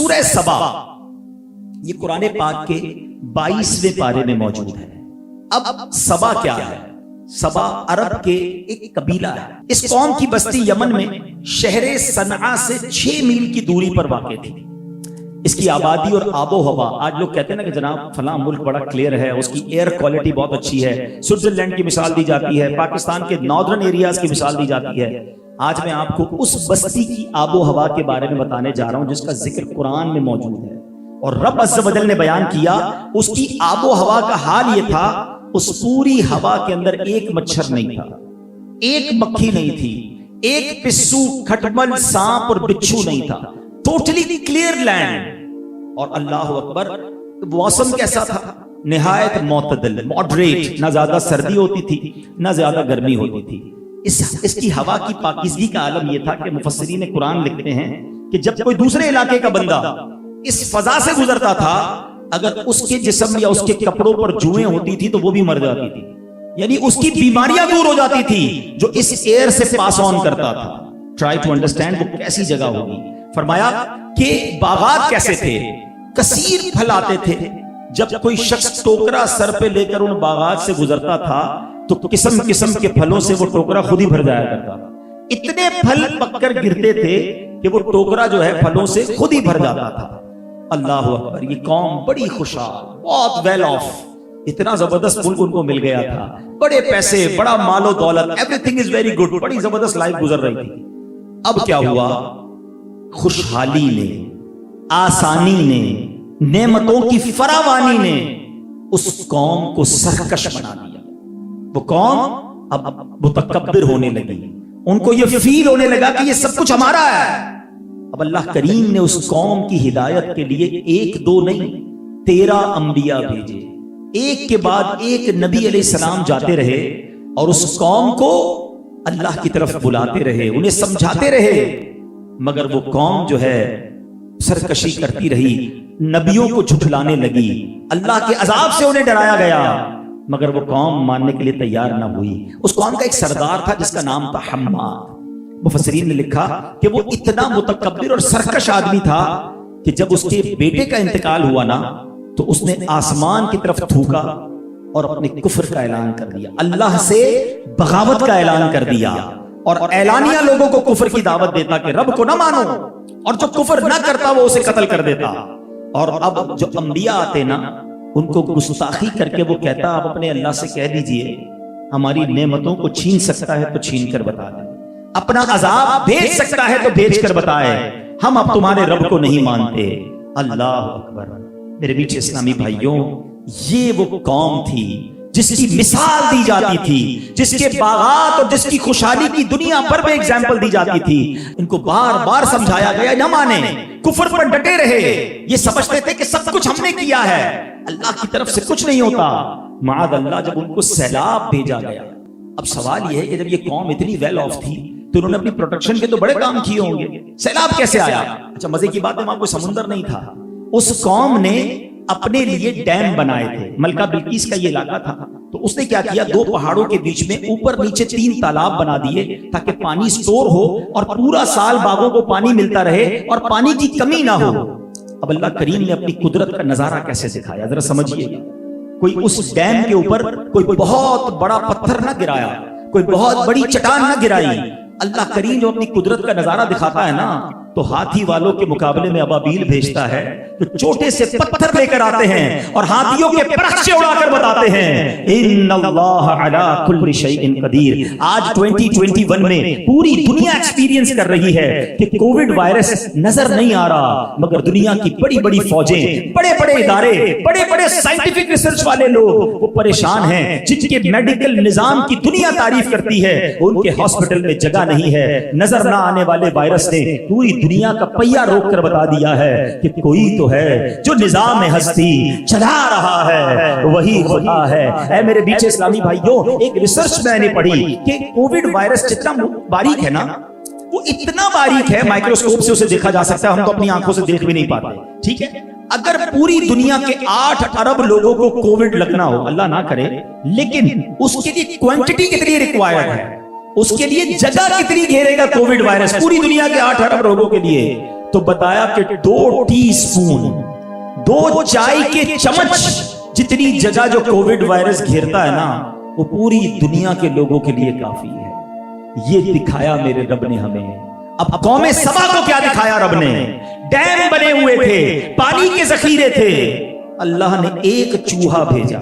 سورہ سبا یہ قرآن پاک کے 22ویں پارے میں موجود ہے. اب سبا کیا ہے؟ سبا عرب کے ایک قبیلہ ہے. اس قوم کی بستی یمن میں شہر صنعاء سے 6 میل کی دوری پر واقع تھی. اس کی آبادی اور آب و ہوا، آج لوگ کہتے ہیں نا کہ جناب فلاں ملک بڑا کلیئر ہے، اس کی ایئر کوالٹی بہت اچھی ہے، سوئٹزرلینڈ کی مثال دی جاتی ہے، پاکستان کے ناردرن ایریاز کی مثال دی جاتی ہے. آج میں آپ کو اس بستی کی آب و ہوا کے بارے میں بتانے جا رہا ہوں جس کا ذکر قرآن میں موجود ہے. اور رب عز و جل نے بیان کیا اس کی آب و ہوا کا حال یہ تھا، اس پوری ہوا کے اندر ایک مچھر نہیں تھا، ایک مکھی نہیں تھی، ایک پسو، کھٹمل، سانپ اور بچھو نہیں تھا. Totally clear land. اور اللہ اکبر، موسم کیسا تھا؟ نہایت معتدل، ماڈریٹ، نہ زیادہ سردی ہوتی تھی نہ زیادہ گرمی ہوتی تھی. اس کی ہوا کی پاکیزگی کا عالم یہ تھا کہ مفسرین قرآن لکھتے ہیں کہ جب کوئی دوسرے علاقے کا بندہ اس فضا سے گزرتا تھا، اگر اس کے جسم یا اس کے کپڑوں پر جوئیں ہوتی تھی تو وہ بھی مر جاتی تھی. یعنی اس کی بیماریاں دور ہو جاتی تھی جو اس ایئر سے پاس آن کرتا تھا. ٹرائی ٹو انڈرسٹینڈ وہ کیسی جگہ ہوگی. فرمایا کہ باغات کیسے تھے، کثیر پھل آتے تھے. جب کوئی شخص ٹوکرا سر پہ لے کر ان باغات سے گزرتا تھا تو قسم قسم کے پھلوں سے وہ ٹوکرا خود ہی بھر جایا کرتا تھا. اتنے پھل پک کر گرتے تھے کہ وہ ٹوکرا جو ہے پھلوں سے خود ہی بھر جاتا تھا. اللہ اکبر، یہ قوم بڑی خوشحال، بہت ویل آف، اتنا زبردست ملک ان کو مل گیا تھا، بڑے پیسے، بڑا مال و دولت، every thing is very good, بڑی زبردست لائف گزر رہی تھی. اب کیا ہوا؟ خوشحالی نے، آسانی نے، نعمتوں کی فراوانی نے اس قوم کو سرکش بنا دیا. وہ قوم اب متکبر ہونے لگی، ان کو یہ فیل ہونے لگا کہ یہ سب کچھ ہمارا ہے. اب اللہ کریم نے اس قوم کی ہدایت کے لیے 1 2 نہیں 13 انبیاء بھیجے. ایک کے بعد ایک نبی علیہ السلام جاتے رہے اور اس قوم کو اللہ کی طرف بلاتے رہے، انہیں سمجھاتے رہے. مگر وہ قوم جو ہے سرکشی کرتی رہی، نبیوں کو جھٹلانے لگی، اللہ کے عذاب سے انہیں ڈرایا گیا، مگر وہ قوم ماننے کے لیے تیار نہ ہوئی. اس قوم کا ایک سردار تھا جس کا نام تھا حماد. مفسرین نے لکھا کہ وہ اتنا متکبر اور سرکش آدمی تھا کہ جب اس کے بیٹے کا انتقال ہوا نا تو اس نے آسمان کی طرف تھوکا اور اپنے کفر کا اعلان کر دیا، اللہ سے بغاوت کا اعلان کر دیا، اور اعلانیہ لوگوں کو کفر کی دعوت دیتا کہ رب کو نہ مانو، اور جو کفر نہ کرتا وہ اسے قتل کر دیتا. اور اب جو انبیاء آتے نا ان کو گستاخی کر کے وہ کہتا آپ اپنے اللہ سے کہہ دیجئے ہماری نعمتوں کو چھین سکتا ہے تو چھین کر بتا دیں، اپنا عذاب بھیج سکتا ہے تو بھیج کر بتائے، ہم اب تمہارے رب کو نہیں مانتے. اللہ اکبر. میرے بیچ اسلامی بھائیوں، یہ وہ قوم تھی جس کی مثال دی جاتی تھی، جس کے باغات اور جس کی خوشحالی کی دنیا پر بھی ایگزامپل دی جاتی تھی. ان کو بار بار سمجھایا گیا نہ مانے، کفر پر ڈٹے رہے. یہ سمجھتے تھے کہ سب کچھ ہم نے کیا ہے، اللہ کی طرف سے کچھ نہیں ہوتا. معاذ اللہ، جب ان کو سیلاب بھیجا گیا. اب سوال یہ ہے کہ جب یہ قوم اتنی ویل آف تھی تو انہوں نے اپنی پروٹیکشن کے تو بڑے کام کیے ہوں گے، سیلاب کیسے آیا؟ اچھا مزے کی بات ہے وہاں کوئی سمندر نہیں تھا. اس قوم نے اپنے لیے ڈیم بنائے تھے. ملکہ بلقیس کا یہ علاقہ تھا تو اس نے کیا کیا، 2 پہاڑوں کے بیچ میں اوپر نیچے 3 تالاب بنا دیے تاکہ پانی سٹور ہو اور پورا سال باغوں کو پانی ملتا رہے اور پانی کی کمی نہ ہو. اب اللہ کریم نے اپنی قدرت کا نظارہ کیسے دکھایا ذرا سمجھیے. کوئی اس ڈیم کے اوپر کوئی بہت بڑا پتھر نہ گرایا، کوئی بہت بڑی چٹان نہ گرائی. اللہ کریم جو اپنی قدرت کا نظارہ دکھاتا ہے نا تو ہاتھی والوں کے مقابلے میں ابابیل بھیجتا ہے جو چھوٹے سے پتھر لے کر آتے ہیں اور ہاتھیوں کے پرخچے اڑا کر بتاتے ہیں ان اللہ علی کل شیء قدیر. آج 2021 میں پوری دنیا ایکسپیرینس کر رہی ہے کہ کووڈ وائرس نظر نہیں آ رہا، مگر دنیا کی بڑی بڑی فوجیں، بڑے بڑے ادارے، بڑے بڑے سائنٹیفک ریسرچ والے لوگ وہ پریشان ہیں، جن کے میڈیکل نظام کی دنیا تعریف کرتی ہے ان کے ہاسپٹل میں جگہ نہیں ہے. نظر نہ آنے والے وائرس نے پوری دنیا کا پہیا روک کر بتا دیا ہے کہ کوئی تو ہے جو نظام ہستی چلا رہا ہے، وہی خدا ہے. اے میرے بیچ اسلامی بھائیوں، ایک ریسرچ میں نے پڑھی کہ کووڈ وائرس جتنا باریک ہے نا وہ اتنا باریک ہے مائکروسکوپ سے اسے دیکھا جا سکتا ہے، ہم تو اپنی آنکھوں سے دیکھ بھی نہیں پاتے. ٹھیک ہے، اگر پوری دنیا کے 8 ارب لوگوں کو کووڈ لگنا ہو، اللہ نہ کرے، لیکن اس کے لیے کوانٹٹی کتنی ریکوائرڈ ہے، اس کے لیے جگہ کتنی گھیرے گا کووڈ وائرس پوری دنیا کے 8 ارب لوگوں کے لیے؟ تو بتایا کہ 2 ٹی اسپون 2 چائے کے چمچ جتنی جگہ جو کووڈ وائرس گھیرتا ہے نا وہ پوری دنیا کے لوگوں کے لیے کافی ہے. یہ دکھایا میرے رب نے ہمیں. اب قوم سبا کو کیا دکھایا رب نے؟ ڈیم بنے ہوئے تھے, پانی کے ذخیرے تھے. اللہ نے ایک چوہا بھیجا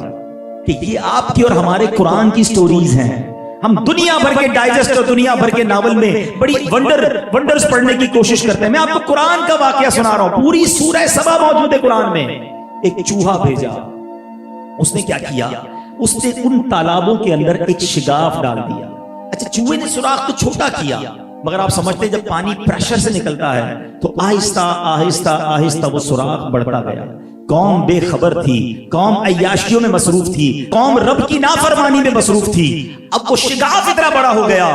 کہ یہ آپ کی اور ہمارے قرآن کی سٹوریز ہیں. ہم دنیا بھر کے ڈائجسٹ اور دنیا بھر کے ناول میں بڑی ونڈرز پڑھنے کی کوشش کرتے ہیں. میں آپ کو قرآن کا واقعہ سنا رہا ہوں, پوری سورہ سبا موجود ہے قرآن میں. ایک چوہا بھیجا, اس نے کیا کیا؟ اس نے ان تالابوں کے اندر ایک شگاف ڈال دیا. اچھا چوہے نے سوراخ تو چھوٹا کیا, مگر آپ سمجھتے ہیں جب پانی پریشر سے نکلتا ہے تو آہستہ آہستہ آہستہ وہ سوراخ بڑھتا گیا. قوم بے خبر تھی, قوم عیاشیوں میں مصروف تھی, قوم رب کی نافرمانی میں مصروف تھی. اب وہ شگاف اتنا بڑا ہو گیا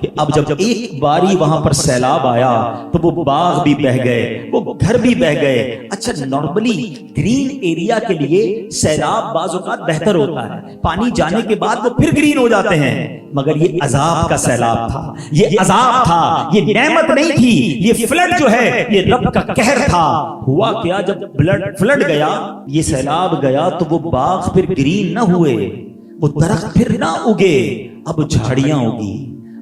کہ اب جب ایک باری وہاں پر سیلاب آیا تو وہ باغ بھی بہہ گئے, وہ گھر بھی بہہ گئے. اچھا نارملی گرین ایریا کے لیے سیلاب بعض اوقات بہتر ہوتا ہے, پانی جانے کے بعد وہ پھر گرین ہو جاتے ہیں. مگر یہ عذاب کا سیلاب تھا, یہ عذاب تھا, یہ نعمت نہیں تھی. یہ فلڈ جو ہے یہ رب کا قہر تھا. ہوا کیا, جب فلڈ گیا, یہ سیلاب گیا تو وہ باغ پھر گرین نہ ہوئے, وہ درخت پھر نہ اگے. اب جھاڑیاں اگی,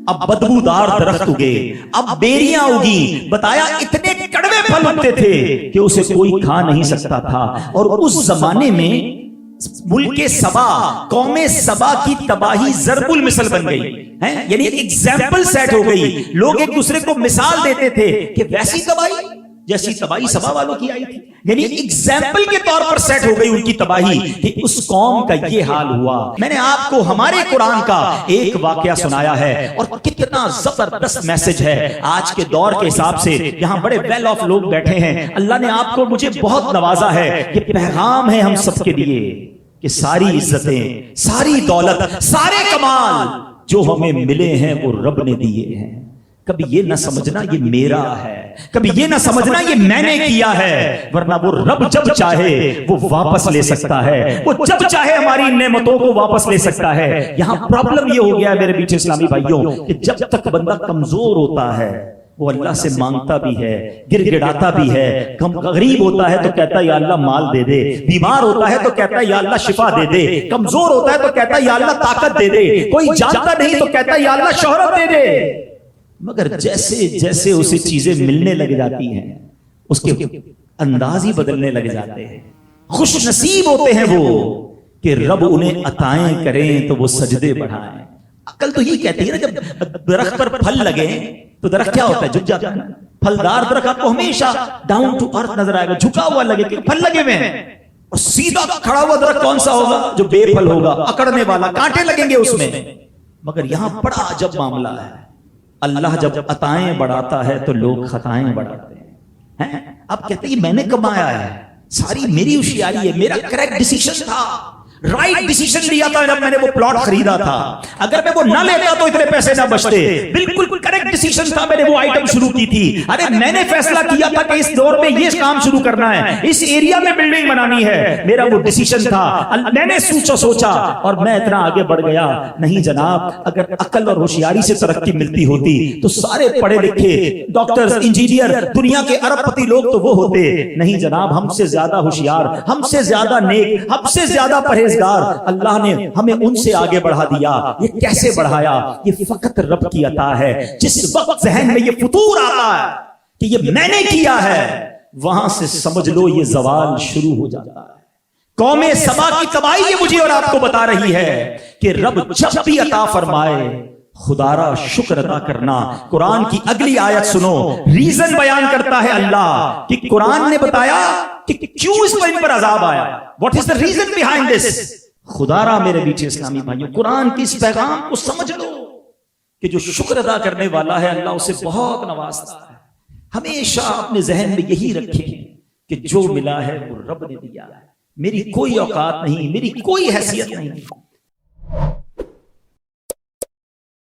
اب بدبودار درخت اگے, اب بیریاں اگی. بتایا اتنے کڑوے پھل اگتے تھے کہ اسے کوئی کھا نہیں سکتا تھا. اور اس زمانے میں ملک سبا, قوم سبا کی تباہی ضرب المثل بن گئی, یعنی ایگزامپل سیٹ ہو گئی. لوگ ایک دوسرے کو مثال دیتے تھے کہ ویسی تباہی جیسی تباہی سبا والوں کی آئی تھی. یعنی ایگزامپل کے طور پر سیٹ ہو گئی ان کی تباہی کہ اس قوم کا یہ حال ہوا. میں نے آپ کو ہمارے قرآن کا ایک واقعہ سنایا ہے اور کتنا زبردست میسج ہے آج کے دور کے حساب سے. یہاں بڑے ویل آف لوگ بیٹھے ہیں, اللہ نے آپ کو مجھے بہت نوازا ہے. یہ پیغام ہے ہم سب کے لیے کہ ساری عزتیں, ساری دولت, سارے کمال جو ہمیں ملے ہیں وہ رب نے دیے ہیں. کبھی یہ نہ سمجھنا یہ میرا ہے, کبھی یہ نہ سمجھنا یہ میں نے کیا ہے, ورنہ وہ رب جب چاہے وہ واپس لے سکتا ہے, وہ جب چاہے ہماری نعمتوں کو واپس لے سکتا ہے. یہاں پرابلم یہ ہو گیا ہے میرے پیچھے اسلامی بھائیوں کہ جب تک بندہ کمزور ہوتا ہے وہ اللہ سے مانگتا بھی ہے, گر گڑاتا بھی ہے. غریب ہوتا ہے تو کہتا ہے یا اللہ مال دے دے, بیمار ہوتا ہے تو کہتا ہے یا اللہ شفا دے دے, کمزور ہوتا ہے تو کہتا ہے یا اللہ طاقت دے دے, کوئی جانتا نہیں تو کہتا ہے یا اللہ شہرت دے دے. مگر جیسے جیسے اسے چیزیں ملنے لگ جاتی ہیں اس کے انداز ہی بدلنے لگ جاتے ہیں. خوش نصیب ہوتے ہیں وہ کہ رب انہیں عطائیں کریں تو وہ سجدے بڑھائیں. عقل تو یہ کہتی ہے نا جب درخت پر پھل لگے تو درخت کیا ہوتا ہے, جھک جاتا ہے. پھلدار درخت آپ کو ہمیشہ ڈاؤن ٹو ارتھ نظر آئے گا, جھکا ہوا لگے کہ پھل لگے ہوئے ہیں. اور سیدھا کھڑا ہوا درخت کون سا ہوگا؟ جو بے پھل ہوگا, اکڑنے والا, کانٹے لگیں گے اس میں. مگر یہاں بڑا عجب معاملہ ہے, اللہ جب عطائیں بڑھاتا ہے تو لوگ خطائیں بڑھاتے ہیں. اب کہتے ہیں میں نے کمایا ہے, ساری میری ہوشیاری ہے, میرا کریکٹ ڈیسیژن تھا, رائٹ ڈیسیژن لیا تھا جب میں نے وہ پلاٹ خریدا تھا. اگر میں وہ نہ لیتا تو اتنے پیسے نہ بچتے. بالکل کریکٹ ڈیسیژن تھا, میں نے وہ آئٹم شروع کی تھی. ارے میں نے فیصلہ کیا تھا کہ اس دور میں یہ کام شروع کرنا ہے, اس ایریا میں بلڈنگ بنانی ہے, میرا وہ ڈیسیژن تھا. میں نے سوچا اور میں اتنا آگے بڑھ گیا. نہیں جناب, اگر عقل اور ہوشیاری سے ترقی ملتی ہوتی تو سارے پڑھے لکھے ڈاکٹرز, انجینئر, دنیا کے ارب پتی لوگ تو وہ ہوتے. نہیں جناب, ہم سے زیادہ ہوشیار, ہم سے زیادہ نیک, ہم سے زیادہ پرہیزگار اللہ نے ہمیں ان سے آگے بڑھا دیا. یہ کیسے بڑھایا؟ یہ فقط رب کی عطا ہے. جس وقت ذہن میں یہ فطور آتا ہے کہ یہ میں نے کیا ہے, وہاں سے سمجھ لو یہ زوال شروع ہو جاتا ہے. قوم سبا کی تباہی یہ مجھے اور آپ کو بتا رہی ہے کہ رب جب بھی عطا فرمائے خدا را شکر ادا کرنا. قرآن کی اگلی آیت سنو, ریزن بیان کرتا ہے اللہ کہ قرآن نے بتایا کہ کیوں اس پر ان پر عذاب آیا. What is the reason behind this. خدا را میرے بیچے اسلامی بھائیوں, قرآن کی اس پیغام کو سمجھ لو کہ جو شکر ادا کرنے والا ہے اللہ اسے بہت نوازتا ہے. ہمیشہ اپنے ذہن میں یہی رکھیں کہ جو ملا ہے وہ رب نے دیا ہے. میری کوئی اوقات نہیں, میری کوئی حیثیت نہیں.